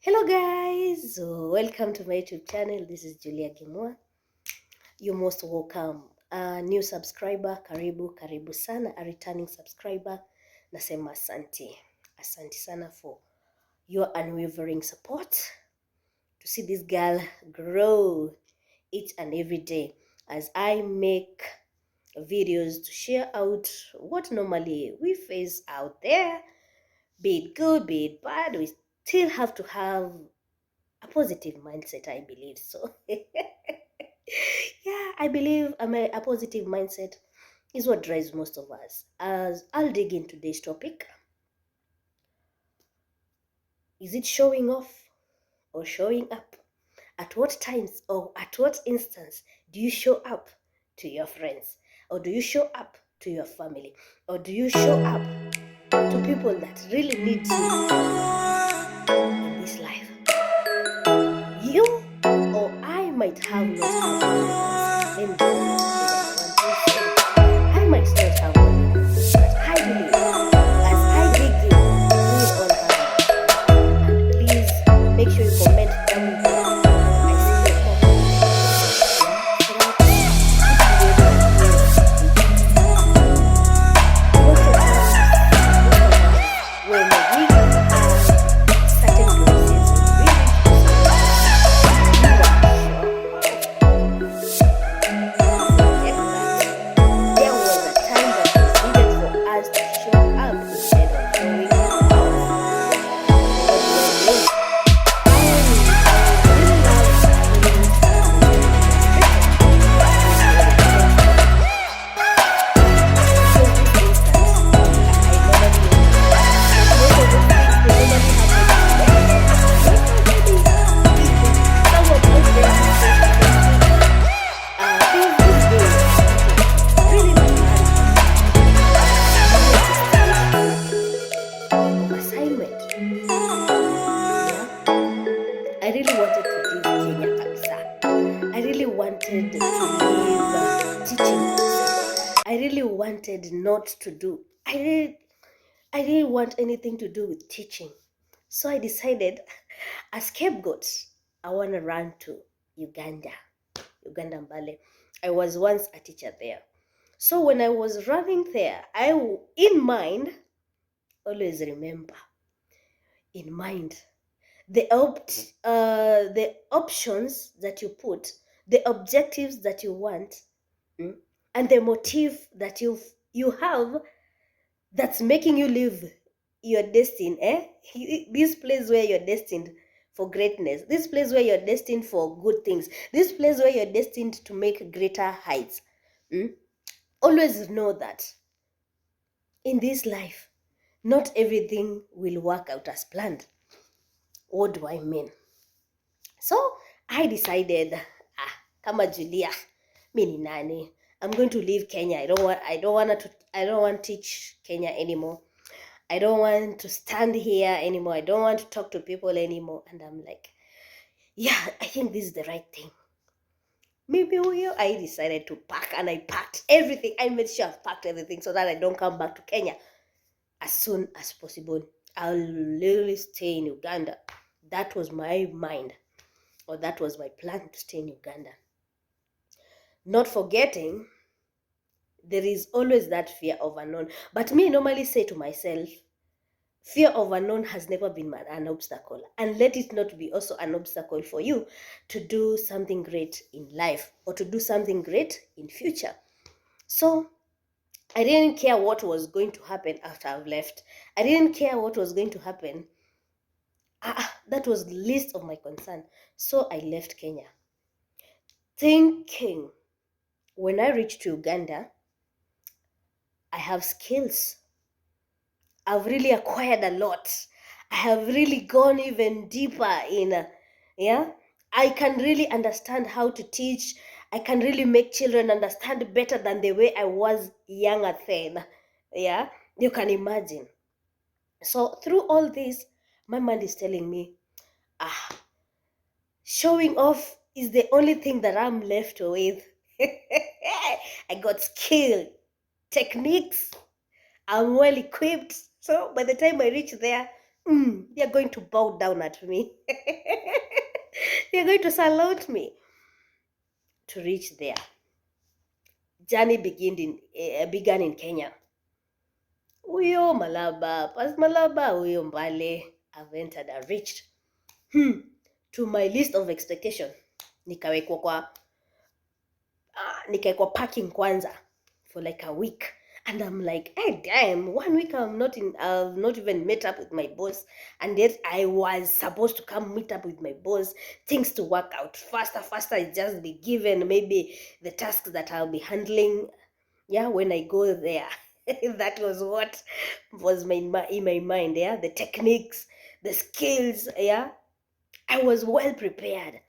Hello guys, welcome to my YouTube channel. This is Julia Kimwa. You're most welcome. A new subscriber, karibu sana. A returning subscriber, nasema asante. Asante sana for your unwavering support to see this girl grow each and every day as I make videos to share out what normally we face out there, be it good, be it bad. We still have to have a positive mindset, I believe so. Yeah, I believe a positive mindset is what drives most of us. As I'll dig into today's topic, is it showing off or showing up? At what times or at what instance do you show up to your friends? Or do you show up to your family? Or do you show up to people that really need you in this life? You or I might have not had let me tell you I might not have one, but I believe as I dig in, we all have it. And please make sure you comment down below. I see your comments. So that when we have certain places, we there was a time that was needed for us to show up instead of showing off. Assignment. Yeah. I really wanted to leave Kenya kabisa. I really wanted to leave teaching kabisa. I really wanted not to do. I didn't want anything to do with teaching. So I decided, as scapegoat, I want to run to Uganda, Uganda Mbale. I was once a teacher there. So when I was running there, in mind, always remember, in mind, the options that you put, the objectives that you want, and the motive that you have that's making you live your destiny. This place where you're destined for greatness, this place where you're destined for good things, this place where you're destined to make greater heights. Always know that in this life, not everything will work out as planned. What do I mean? So I decided, kama Julia, mi ni nani? I'm going to leave Kenya. I don't want to teach Kenya anymore. I don't want to stand here anymore. I don't want to talk to people anymore. And I'm like, yeah, I think this is the right thing. Maybe I decided to pack, and I packed everything. I made sure I've packed everything so that I don't come back to Kenya as soon as possible. I'll literally stay in Uganda. That was my mind, or that was my plan, to stay in Uganda. Not forgetting, there is always that fear of unknown. But me normally say to myself, fear of unknown has never been an obstacle, and let it not be also an obstacle for you to do something great in life or to do something great in future. So I didn't care what was going to happen after I've left. I didn't care what was going to happen. That was the least of my concern. So I left Kenya, thinking when I reached Uganda, I have skills. I've really acquired a lot. I have really gone even deeper in, I can really understand how to teach. I can really make children understand better than the way I was younger then. Yeah, you can imagine. So through all this, my mind is telling me, showing off is the only thing that I'm left with. I got skill, techniques. I'm well equipped. So by the time I reach there, They're going to bow down at me. They're going to salute me. To reach there, journey began in Kenya. Huyo Malaba, past Malaba, huyo Mbale, I've entered and reached. To my list of expectation, nikawekwa parking kwanza for like a week. And I'm like, hey, damn, 1 week I've not even met up with my boss. And yet I was supposed to come meet up with my boss, things to work out faster, just be given maybe the tasks that I'll be handling. Yeah, when I go there. That was what was in my mind. Yeah, the techniques, the skills. Yeah, I was well prepared,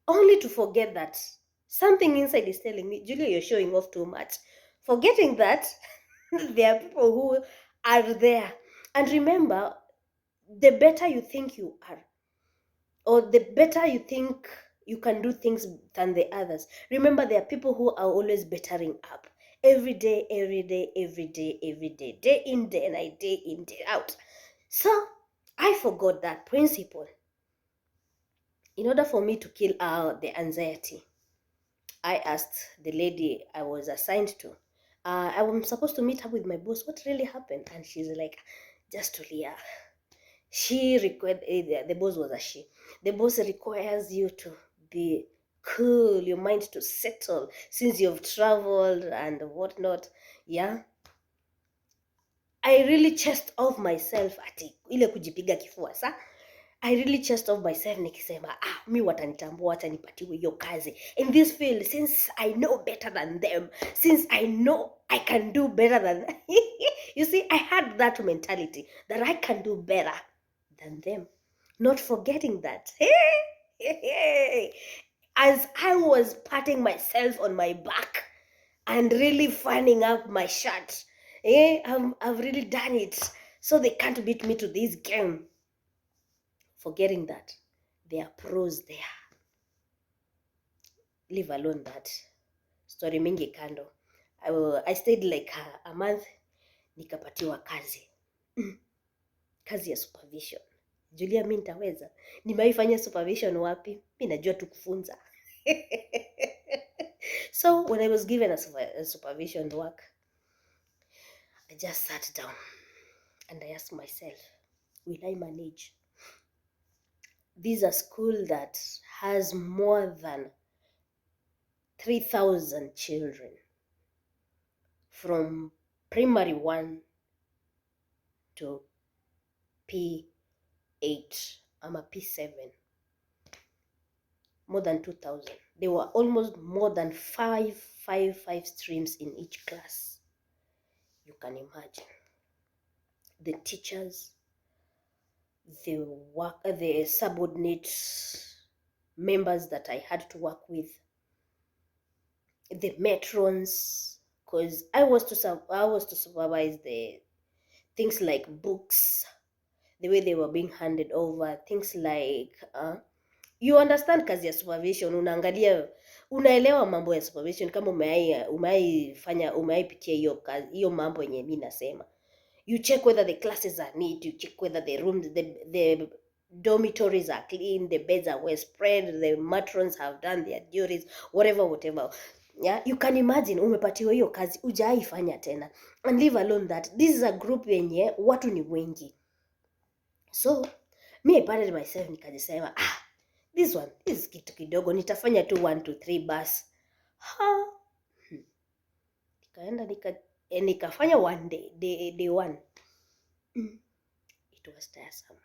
only to forget that something inside is telling me, Julia, you're showing off too much, forgetting that there are people who are there. And remember, the better you think you are, or the better you think you can do things than the others, remember there are people who are always bettering up every day, day in, day night, day in, day out. So I forgot that principle. In order for me to kill the anxiety, I asked the lady I was assigned to, I was supposed to meet up with my boss. What really happened? And she's like, just to Leah. The boss was a she. The boss requires you to be cool, your mind to settle since you've traveled and whatnot. Yeah. I really chest off myself ati ile kujipiga kifua sa. I really chest off myself nikisema mi watanitambua, watanipatiwe hiyo kazi in this field, since I know better than them, since I know I can do better than you see, I had that mentality that I can do better than them, not forgetting that as I was patting myself on my back and really fanning up my shirt, I've really done it, so they can't beat me to this game, forgetting that there are pros there. Leave alone that story mingi kando. I stayed like a month, nikapatiwa kazi kazi ya supervision. Julia, mi nitaweza? Nimewaifanya supervision wapi? Mi najua tu kufunza. So when I was given a supervision work, I just sat down and I asked myself, will I manage? This is a school that has more than 3,000 children from primary 1 to P8 ama P7, more than 2,000. There were almost more than five streams in each class. You can imagine the teachers, the subordinate members that I had to work with, the matrons, because I was to supervise the things like books, the way they were being handed over, things like you understand kazi ya supervision, unaangalia, unaelewa mambo ya supervision kama umeipitia hiyo mambo yenye mimi nasema. You check whether the classes are neat, you check whether the rooms, the dormitories are clean, the beds are well spread, the matrons have done their duties, whatever. Yeah, you can imagine umepatiwa hiyo kazi hujaifanya tena, and leave alone that this is a group yenye watu ni wengi. So me I patted myself, nikajisema this is kitu kidogo, nitafanya tu 1 to 3 bus. Nikaenda nikafanya one day one. It was tiresome,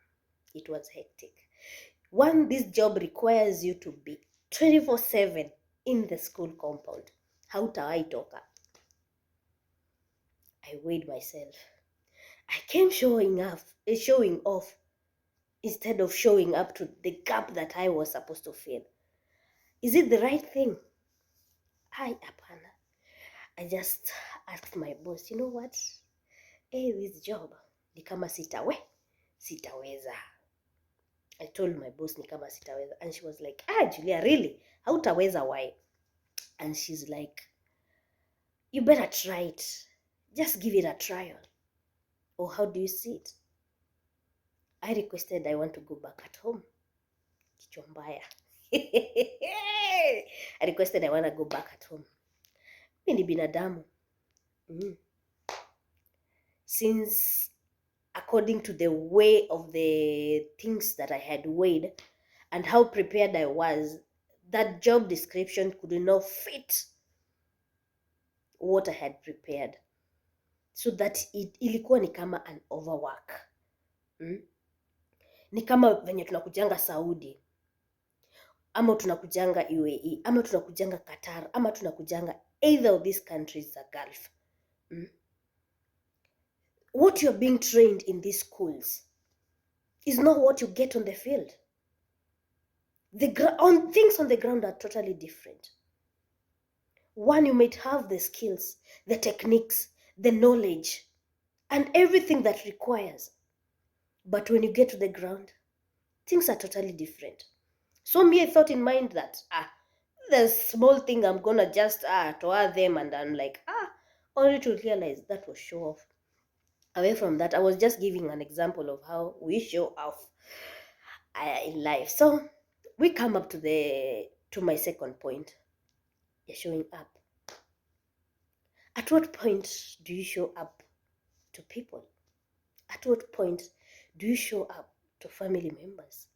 it was hectic. One, this job requires you to be 24/7 in the school compound. Hautawahi toka. I weighed myself. I came showing off instead of showing up to the gap that I was supposed to fill. Is it the right thing? Apana. I just asked my boss, you know what? This job ni kama sitaweza. I told my boss ni kama sitaweza, and she was like, Julia, really? Hautaweza? Why? And she's like, you better try it. Just give it a trial. Or how do you see it? I requested I want to go back at home. Kichwa mbaya. I requested I want to go back at home. Mi ni binadamu. Since according to the way of the things that I had weighed and how prepared I was, that job description could not fit what I had prepared. So that ilikuwa ni kama an overwork. Ni kama venye tunakujanga Saudi, ama tunakujanga UAE, ama tunakujanga Qatar, ama tunakujanga either of these countries za Gulf. What you're being trained in these schools is not what you get on the field. Things on the ground are totally different. One, you might have the skills, the techniques, the knowledge, and everything that requires. But when you get to the ground, things are totally different. So me, I thought in mind that, the small thing I'm gonna just tour them, and I'm like, only to realize that was show off. Away from that, I was just giving an example of how we show off in life. So we come up to my second point. You're showing up. At what point do you show up to people? At what point do you show up to family members?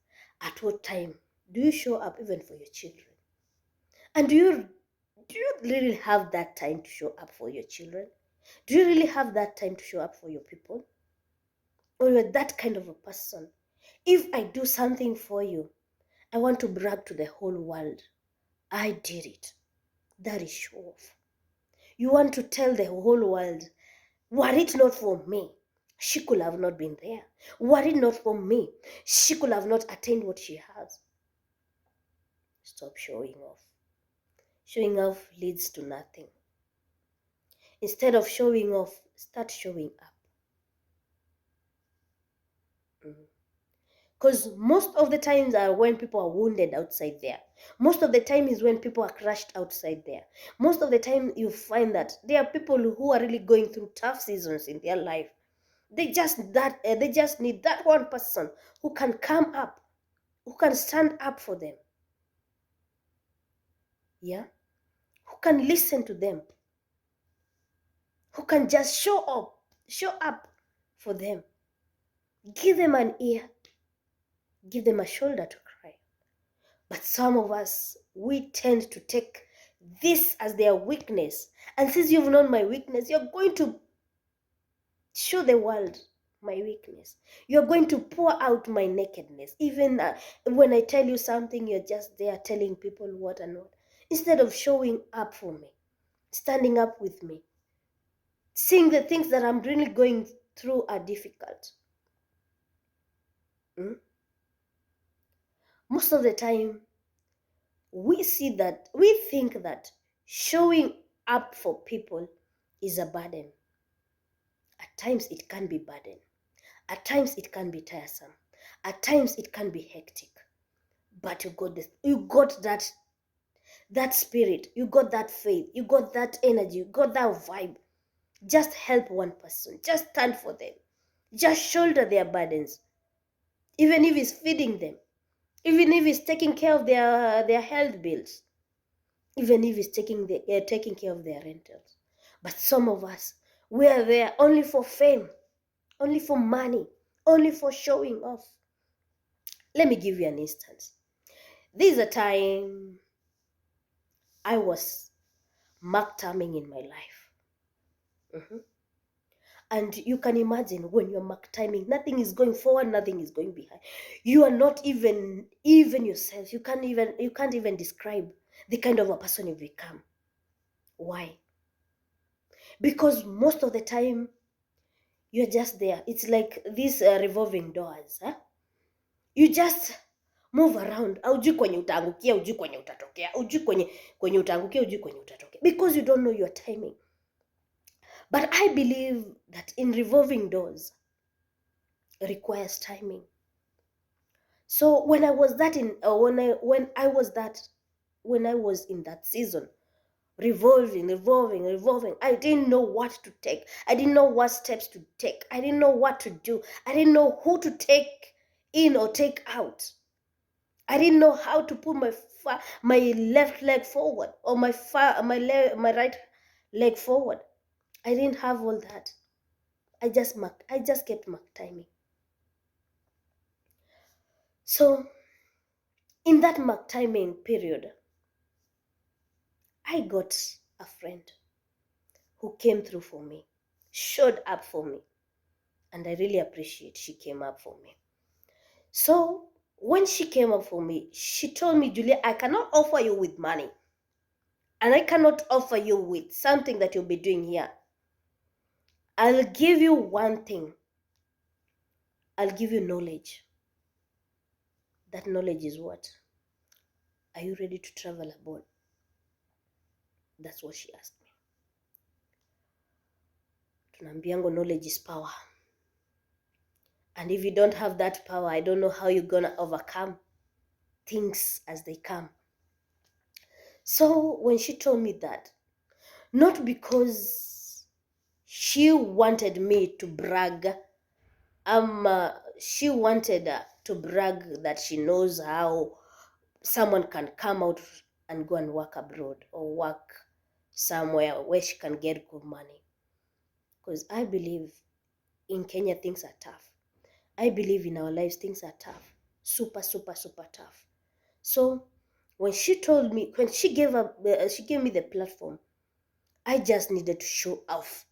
At what time do you show up even for your children? And do you really have that time to show up for your children? Do you really have that time to show up for your people? Or you're that kind of a person? If I do something for you, I want to brag to the whole world, I did it. That is show off. You want to tell the whole world, were it not for me, she could have not been there. Were it not for me, she could have not attained what she has. Stop showing off. Showing off leads to nothing. Instead of showing off, start showing up. Because most of the times are when people are wounded outside there. Most of the time is when people are crushed outside there. Most of the time you find that there are people who are really going through tough seasons in their life. They just need that one person who can come up, who can stand up for them. Yeah? Who can listen to them. Who can just show up for them. Give them an ear. Give them a shoulder to cry. But some of us, we tend to take this as their weakness. And since you've known my weakness, you're going to show the world my weakness. You're going to pour out my nakedness. Even when I tell you something, you're just there telling people what and what. Instead of showing up for me, standing up with me, seeing the things that I'm really going through are difficult. Most of the time, we think that showing up for people is a burden. At times it can be burden. At times it can be tiresome. At times it can be hectic. But you got that spirit, you got that faith, you got that energy, you got that vibe. Just help one person. Just stand for them. Just shoulder their burdens. Even if it's feeding them. Even if it's taking care of their health bills. Even if it's taking care of their rentals. But some of us, we are there only for fame, only for money, only for showing off. Let me give you an instance. There's a time I was mark timing in my life. And you can imagine when you're mark timing, nothing is going forward, nothing is going behind. You are not even yourself. You can't even describe the kind of a person you become. Why? Because most of the time you're just there. It's like these revolving doors. You just move around. Haujui kwenye utaangukia, hujui kwenye utatokea, hujui kwenye utaangukia, hujui kwenye utatokea, because you don't know your timing. But I believe that in revolving doors requires timing. So when I was in that season, revolving, I didn't know what to take. I didn't know what steps to take. I didn't know what to do. I didn't know who to take in or take out. I didn't know how to put my left leg forward or my right leg forward. I didn't have all that. I just kept mark timing. So in that mark timing period, I got a friend who came through for me, showed up for me, and I really appreciate she came up for me. So when she came up for me, she told me, Julia, I cannot offer you with money, and I cannot offer you with something that you'll be doing here. I'll give you one thing. I'll give you knowledge. That knowledge is what? Are you ready to travel abroad? That's what she asked me. Tunaambiango knowledge is power. And if you don't have that power, I don't know how you're gonna overcome things as they come. So when she told me that, not because she wanted me to brag, she wanted to brag that she knows how someone can come out and go and work abroad or work somewhere where she can get good money. Because I believe in Kenya things are tough. I believe in our lives things are tough. Super, super, super tough. So when she told me, when she gave me the platform, I just needed to show off.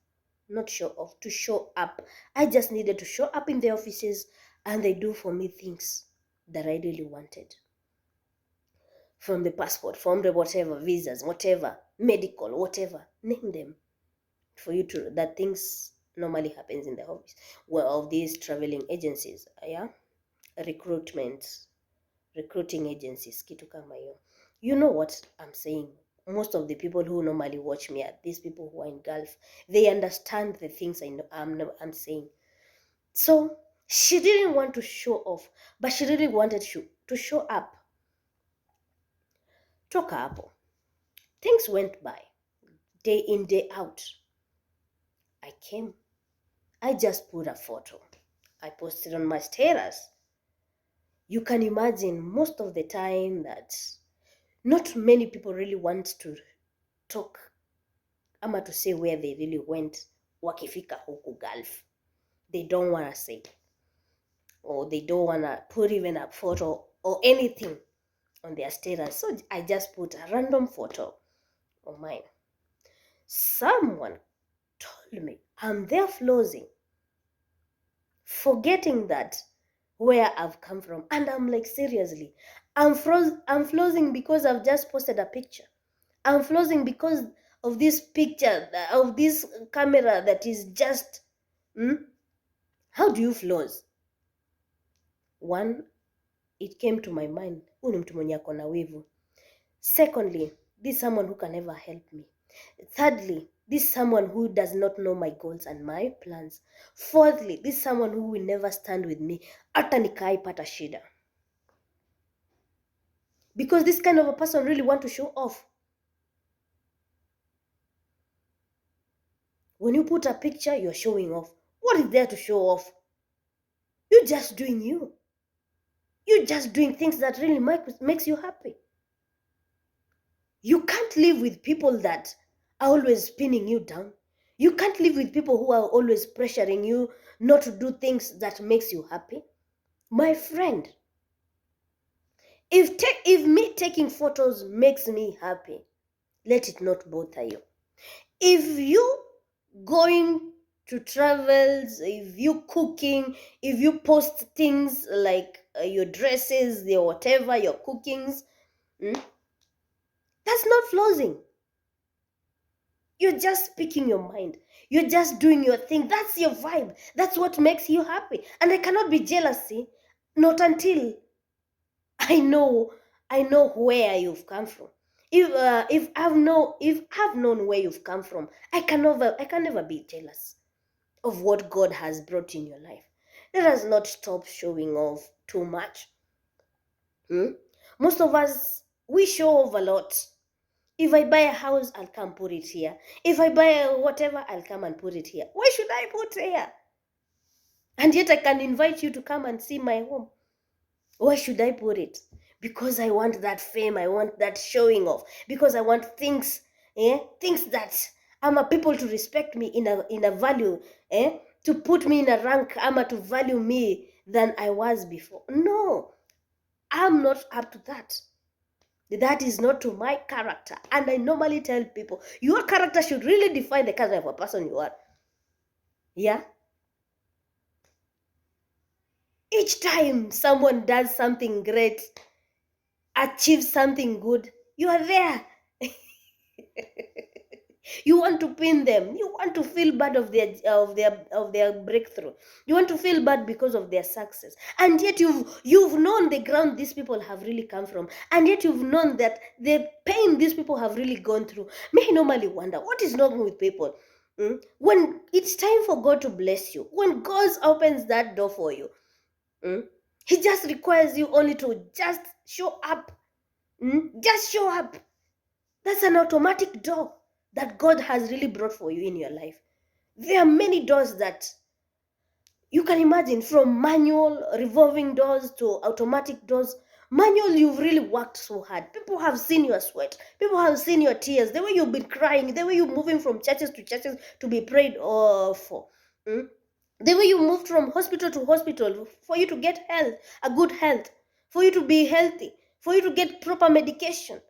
Not show off, to show up. I just needed to show up in the offices and they do for me things that I really wanted. From the passport, from the whatever, visas, whatever, medical, whatever, name them. For you to, that things normally happens in the office. Well, of these traveling agencies, yeah? Recruiting agencies, kitu kama hiyo. You know what I'm saying. Most of the people who normally watch me are these people who are in Gulf. They understand the things I'm saying. So she didn't want to show off, but she really wanted to show up. Toka hapo. Things went by. Day in, day out. I came. I just put a photo. I posted on my status. You can imagine most of the time that not many people really want to talk ama to say where they really went wakifika huku Gulf. They don't want to say, or they don't want to put even a photo or anything on their status. So I just put a random photo of mine. Someone told me I'm there flossing, forgetting that where I've come from. And I'm like, seriously, I'm flossing because I've just posted a picture. I'm flossing because of this picture, of this camera that is just, how do you floss? One, it came to my mind, huyu ni mtu mwenye ako na wivu. Secondly, this is someone who can never help me. Thirdly, this is someone who does not know my goals and my plans. Fourthly, this is someone who will never stand with me hata nikaipata shida. Because this kind of a person really want to show off. When you put a picture, you're showing off. What is there to show off? You're just doing you. You're just doing things that really makes you happy. You can't live with people that are always spinning you down. You can't live with people who are always pressuring you not to do things that makes you happy. My friend, if me taking photos makes me happy, let it not bother you. If you going to travels, if you cooking, if you post things like your dresses, your whatever, your cookings, that's not flossing. You're just speaking your mind. You're just doing your thing. That's your vibe. That's what makes you happy. And I cannot be jealousy, not until I know where you've come from. If I've known where you've come from, I can never be jealous of what God has brought in your life. Let us not stop showing off too much. Most of us, we show off a lot. If I buy a house, I'll come put it here. If I buy a whatever, I'll come and put it here. Why should I put here? And yet I can invite you to come and see my home. Where should I put it? Because I want that fame, I want that showing off, because I want things, things that people to respect me in a value, to put me in a rank, to value me than I was before. No, I'm not up to that. That is not to my character. And I normally tell people, your character should really define the kind of a person you are. Yeah? Each time someone does something great, achieves something good, you are there. You want to pin them. You want to feel bad of their breakthrough. You want to feel bad because of their success. And yet you've known the ground these people have really come from. And yet you've known that the pain these people have really gone through. May I normally wonder, what is wrong with people? When it's time for God to bless you, when God opens that door for you, He just requires you only to just show up. Just show up. That's an automatic door that God has really brought for you in your life. There are many doors that you can imagine, from manual revolving doors to automatic doors. Manual, you've really worked so hard. People have seen your sweat. People have seen your tears, the way you've been crying, the way you're moving from churches to be prayed for. The way you moved from hospital to hospital for you to get health, a good health, for you to be healthy, for you to get proper medication.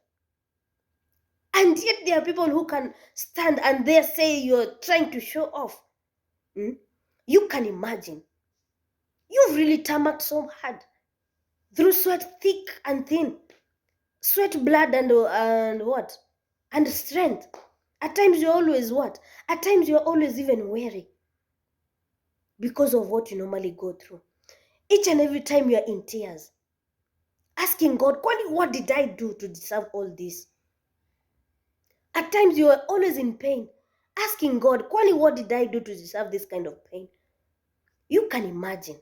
And yet there are people who can stand and they say you're trying to show off. You can imagine. You've really tarmacked so hard through sweat, thick and thin, sweat, blood, and what? And strength. At times you're always what? At times you're always even weary because of what you normally go through. Each and every time you're in tears, asking God, what did I do to deserve all this? At times you are always in pain, asking God, what did I do to deserve this kind of pain? You can imagine.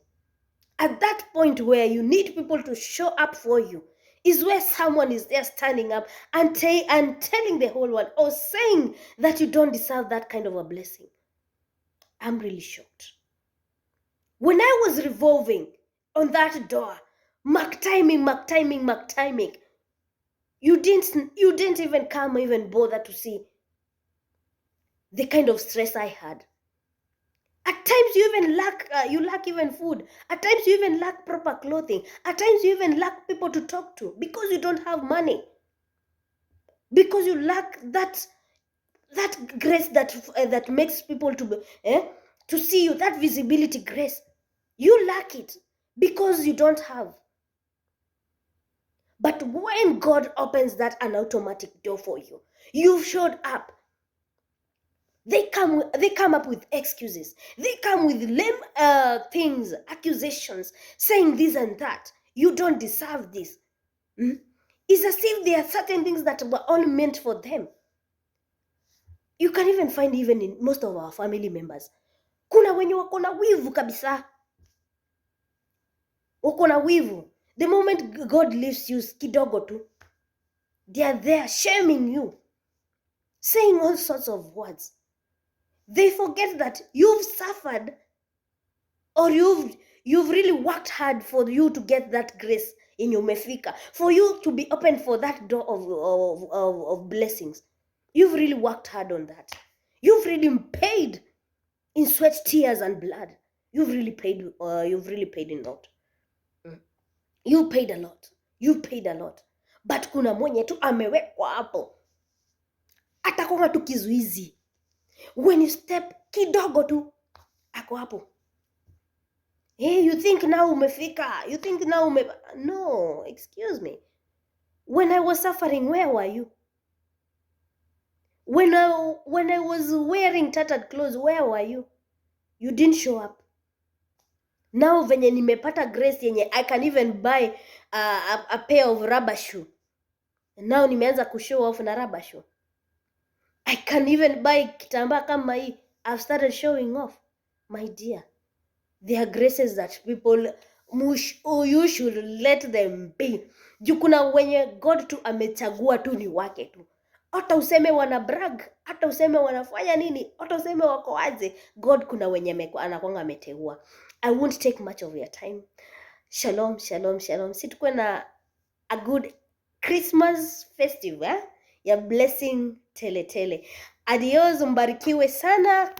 At that point where you need people to show up for you is where someone is there standing up and telling the whole world, or saying that you don't deserve that kind of a blessing. I'm really shocked. When I was revolving on that door, mark timing, you didn't even come even bother to see the kind of stress I had. At times you even lack even food. At times you even lack proper clothing. At times you even lack people to talk to because you don't have money. Because you lack that grace that makes people to see you, that visibility grace. You lack it because you don't have. But when God opens that an automatic door for you, you've showed up. They come up with excuses. They come with lame things, accusations, saying this and that. You don't deserve this. It's as if there are certain things that were all meant for them. You can even find even in most of our family members. Kuna wenye wako na wivu kabisa. Wako na wivu. The moment God leaves you kidogo tu, they are there shaming you, saying all sorts of words. They forget that you've suffered, or you've really worked hard for you to get that grace in your mefika, for you to be open for that door of blessings. You've really worked hard on that. You've really paid in sweat, tears, and blood. You've really paid a lot. You paid a lot. You paid a lot. But kuna mwenye tu amewekwa hapo, atakuwa tu kizuizi. When you step kidogo tu, ako hapo. Hey, you think now umefika? You think now No, excuse me. When I was suffering, where were you? When I was wearing tattered clothes, where were you? You didn't show up. Now venye nimepata grace yenye I can even buy a pair of rubber shoe. Now nimeanza kushow off na rubber shoe. I can even buy kitambaa kama hii. I've started showing off. My dear, there are graces that people you should let them be. Juu kuna wenye God tu amechagua tu ni wake tu. Hata useme wana brag, hata useme wanafanya nini, hata useme wako aje, God kuna wenye anakwanga ameteua. I won't take much of your time. Shalom, shalom, shalom. Si tukuwe na a good Christmas festive ya blessing tele tele. Adios, mbarikiwe sana.